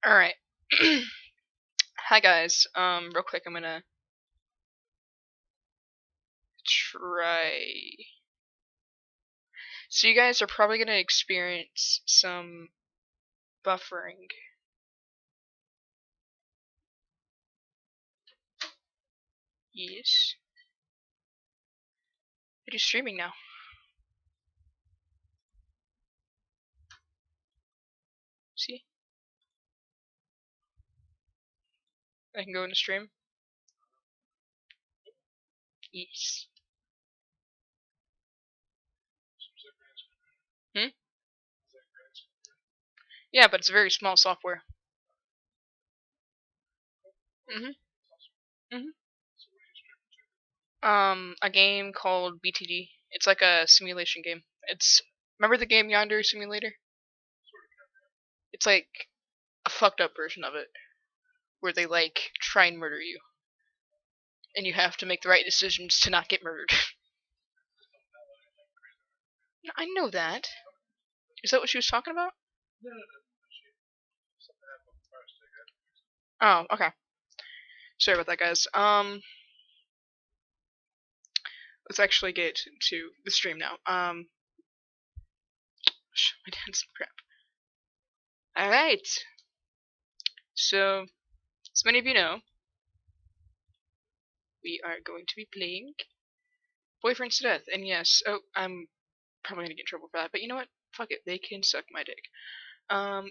Alright. Hi guys. Real quick, I'm gonna try. So you guys are probably gonna experience some buffering. Yes. It is streaming now. See? I can go into stream. Yes. Hmm? Yeah, but it's very small software. Mhm. A game called BTD. It's like a simulation game. Remember the game Yonder Simulator? It's like a fucked up version of it, where they like try and murder you, and you have to make the right decisions to not get murdered. I know that. Is that what she was talking about? Oh, okay. Sorry about that, guys. Let's actually get to the stream now. My dad's crap. All right. So, as many of you know, we are going to be playing Boyfriends to Death, and yes, I'm probably gonna get in trouble for that, but you know what? Fuck it, they can suck my dick. Um,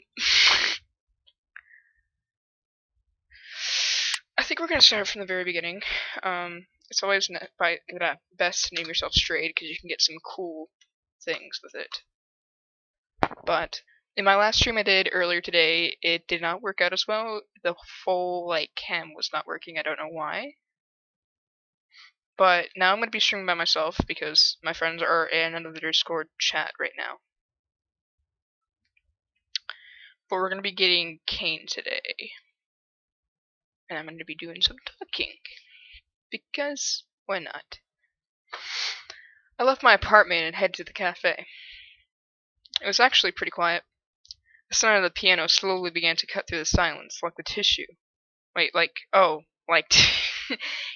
I think we're gonna start from the very beginning. It's always best to name yourself straight because you can get some cool things with it. But in my last stream I did earlier today, it did not work out as well. The full cam was not working. I don't know why. But now I'm gonna be streaming by myself because my friends are in another Discord chat right now. But we're gonna be getting Cain today, and I'm gonna be doing some talking because why not? I left my apartment and headed to the cafe. It was actually pretty quiet. The sound of the piano slowly began to cut through the silence, like the tissue. Wait,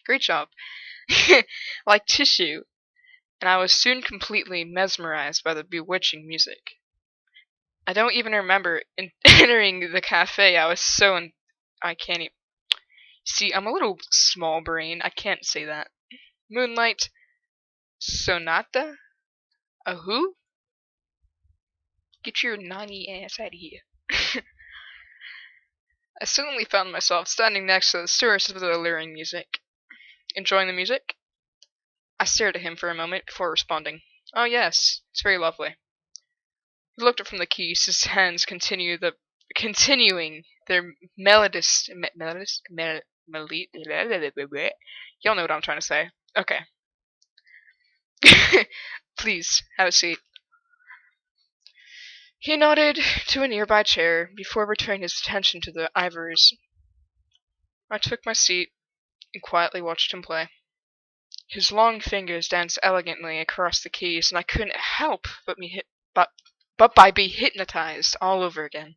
great job. Like tissue, and I was soon completely mesmerized by the bewitching music. I don't even remember entering the cafe. I can't even. See, I'm a little small brain. I can't say that. Moonlight Sonata? A who? Get your nanny ass out of here. I suddenly found myself standing next to the source of the alluring music. Enjoying the music? I stared at him for a moment before responding. Oh yes, it's very lovely. He looked up from the keys, his hands continuing their y'all know what I'm trying to say. Okay. Please, have a seat. He nodded to a nearby chair before returning his attention to the ivories. I took my seat and quietly watched him play. His long fingers danced elegantly across the keys, and I couldn't help but be hypnotized all over again.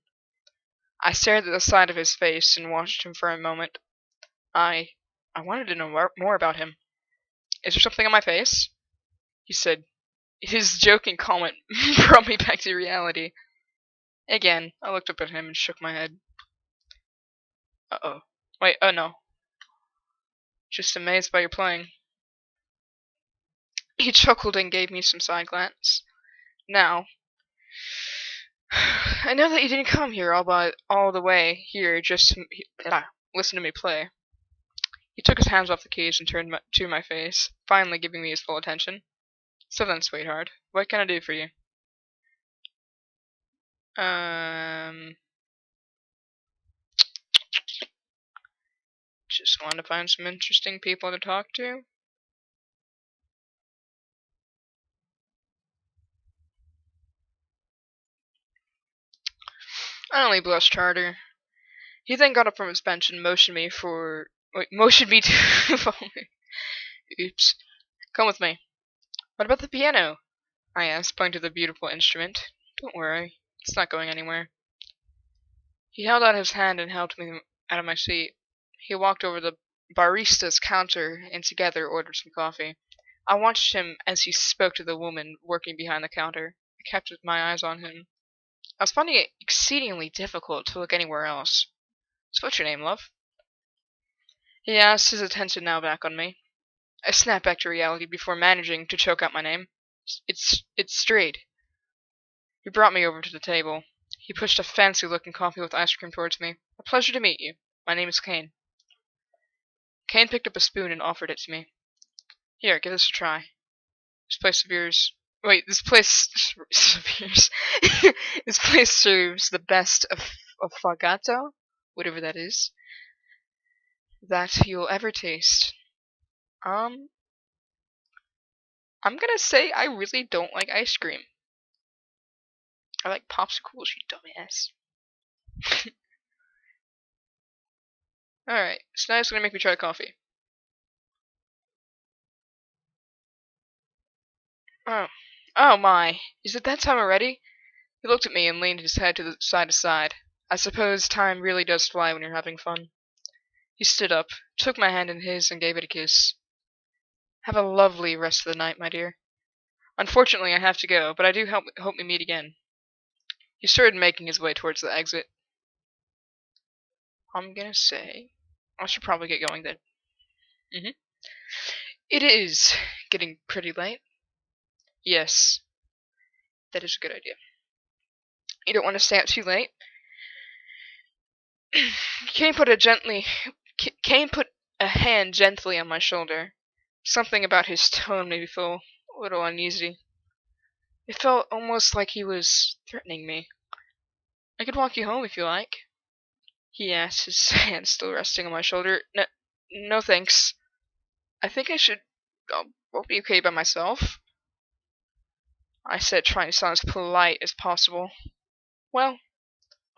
I stared at the side of his face and watched him for a moment. I wanted to know more about him. Is there something on my face? He said. His joking comment brought me back to reality. Again, I looked up at him and shook my head. Uh-oh. Wait, oh no. Just amazed by your playing. He chuckled and gave me some side glance. Now, I know that you didn't come here all the way here just to listen to me play. He took his hands off the keys and turned to my face, finally giving me his full attention. So then, sweetheart, what can I do for you? Just wanted to find some interesting people to talk to. I only blushed harder. He then got up from his bench and motioned me to follow me. Oops. Come with me. What about the piano? I asked, pointing to the beautiful instrument. Don't worry, it's not going anywhere. He held out his hand and helped me out of my seat. He walked over the barista's counter and together ordered some coffee. I watched him as he spoke to the woman working behind the counter. I kept my eyes on him. I was finding it exceedingly difficult to look anywhere else. So what's your name, love? He asked, his attention now back on me. I snapped back to reality before managing to choke out my name. It's Strayed. He brought me over to the table. He pushed a fancy-looking coffee with ice cream towards me. A pleasure to meet you. My name is Cain. Cain picked up a spoon and offered it to me. Here, give this a try. This place of yours. Wait, this place of yours. This place serves the best of affogato, whatever that is, that you'll ever taste. I'm gonna say I really don't like ice cream. I like popsicles, you dumbass. Alright, so now it's gonna make me try coffee. Oh. Oh my. Is it that time already? He looked at me and leaned his head to side. I suppose time really does fly when you're having fun. He stood up, took my hand in his, and gave it a kiss. Have a lovely rest of the night, my dear. Unfortunately, I have to go, but I do hope we meet again. He started making his way towards the exit. I'm gonna say I should probably get going then. It is getting pretty late. Yes, that is a good idea. You don't want to stay out too late. Kane put a hand gently on my shoulder. Something about his tone made me feel a little uneasy. It felt almost like he was threatening me. I could walk you home if you like, he asked, his hand still resting on my shoulder. No thanks. I think I'll be okay by myself, I said, trying to sound as polite as possible. Well,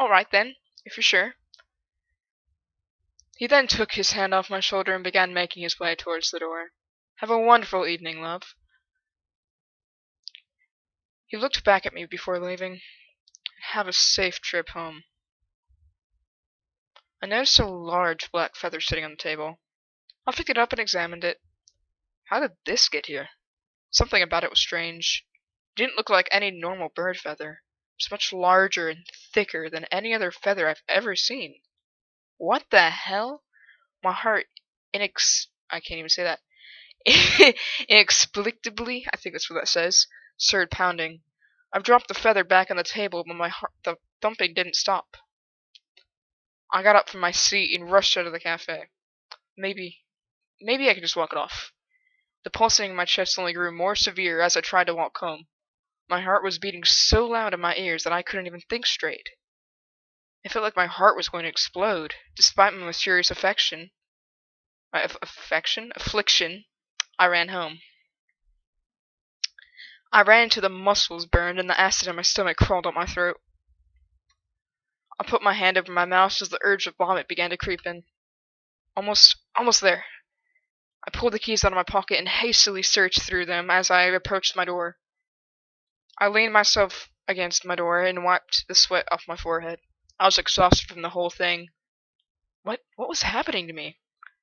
alright then, if you're sure. He then took his hand off my shoulder and began making his way towards the door. Have a wonderful evening, love. He looked back at me before leaving. Have a safe trip home. I noticed a large black feather sitting on the table. I picked it up and examined it. How did this get here? Something about it was strange. It didn't look like any normal bird feather. It was much larger and thicker than any other feather I've ever seen. What the hell? My heart I can't even say that. Inexplicably, I think that's what that says, started pounding. I've dropped the feather back on the table, but the thumping didn't stop. I got up from my seat and rushed out of the cafe. Maybe I could just walk it off. The pulsing in my chest only grew more severe as I tried to walk home. My heart was beating so loud in my ears that I couldn't even think straight. It felt like my heart was going to explode, despite my mysterious affliction. I ran home. I ran until the muscles burned and the acid in my stomach crawled up my throat. I put my hand over my mouth as the urge of vomit began to creep in. Almost there. I pulled the keys out of my pocket and hastily searched through them as I approached my door. I leaned myself against my door and wiped the sweat off my forehead. I was exhausted from the whole thing. What was happening to me?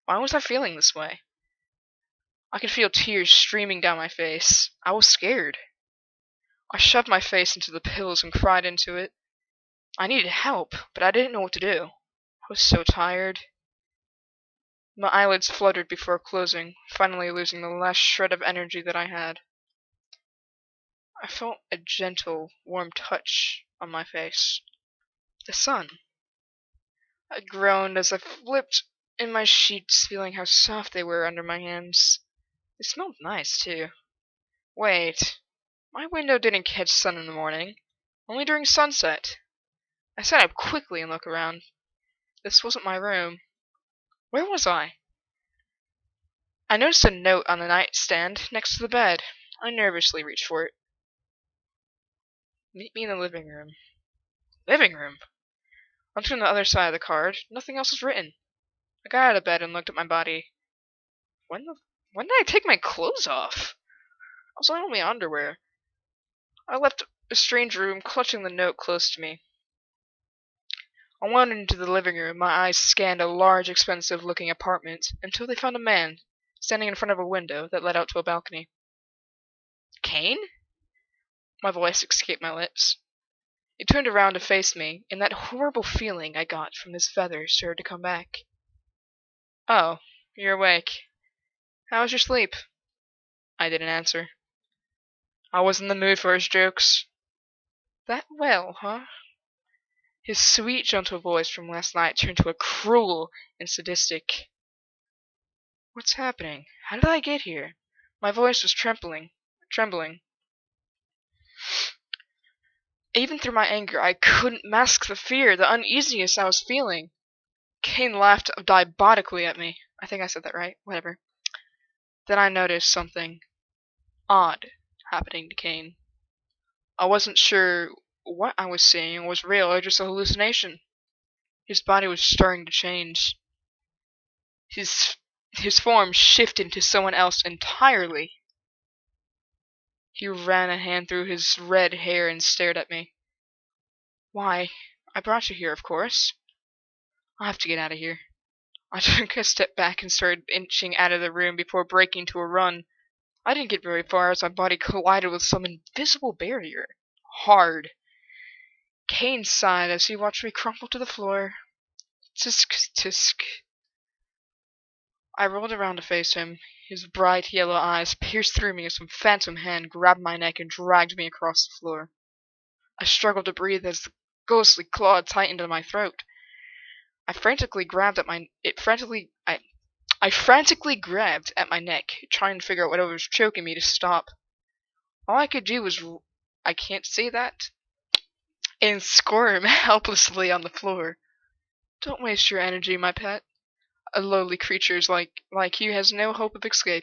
Why was I feeling this way? I could feel tears streaming down my face. I was scared. I shoved my face into the pillows and cried into it. I needed help, but I didn't know what to do. I was so tired. My eyelids fluttered before closing, finally losing the last shred of energy that I had. I felt a gentle, warm touch on my face. The sun. I groaned as I flipped in my sheets, feeling how soft they were under my hands. They smelled nice, too. Wait, my window didn't catch sun in the morning, only during sunset. I sat up quickly and looked around. This wasn't my room. Where was I? I noticed a note on the nightstand next to the bed. I nervously reached for it. Meet me in the living room. Living room? I looked on the other side of the card. Nothing else was written. I got out of bed and looked at my body. When did I take my clothes off? I was only in my underwear. I left a strange room, clutching the note close to me. I wandered into the living room. My eyes scanned a large, expensive-looking apartment until they found a man standing in front of a window that led out to a balcony. Cain? My voice escaped my lips. He turned around to face me, and that horrible feeling I got from his feathers started to come back. Oh, you're awake. How was your sleep? I didn't answer. I was in the mood for his jokes. That well, huh? His sweet, gentle voice from last night turned to a cruel and sadistic. What's happening? How did I get here? My voice was trembling. Even through my anger, I couldn't mask the fear, the uneasiness I was feeling. Cain laughed diabolically at me. I think I said that right. Whatever. Then I noticed something odd happening to Cain. I wasn't sure what I was seeing was real or just a hallucination. His body was starting to change. His form shifted into someone else entirely. He ran a hand through his red hair and stared at me. Why, I brought you here, of course. I have to get out of here. I took a step back and started inching out of the room before breaking into a run. I didn't get very far as my body collided with some invisible barrier. Hard. Cain sighed as he watched me crumple to the floor. Tisk, tisk. I rolled around to face him. His bright yellow eyes pierced through me as some phantom hand grabbed my neck and dragged me across the floor. I struggled to breathe as the ghostly claw tightened on my throat. I frantically grabbed at my neck, trying to figure out what was choking me to stop. All I could do was I can't say that and squirm helplessly on the floor. Don't waste your energy, my pet. A lowly creature like you has no hope of escape.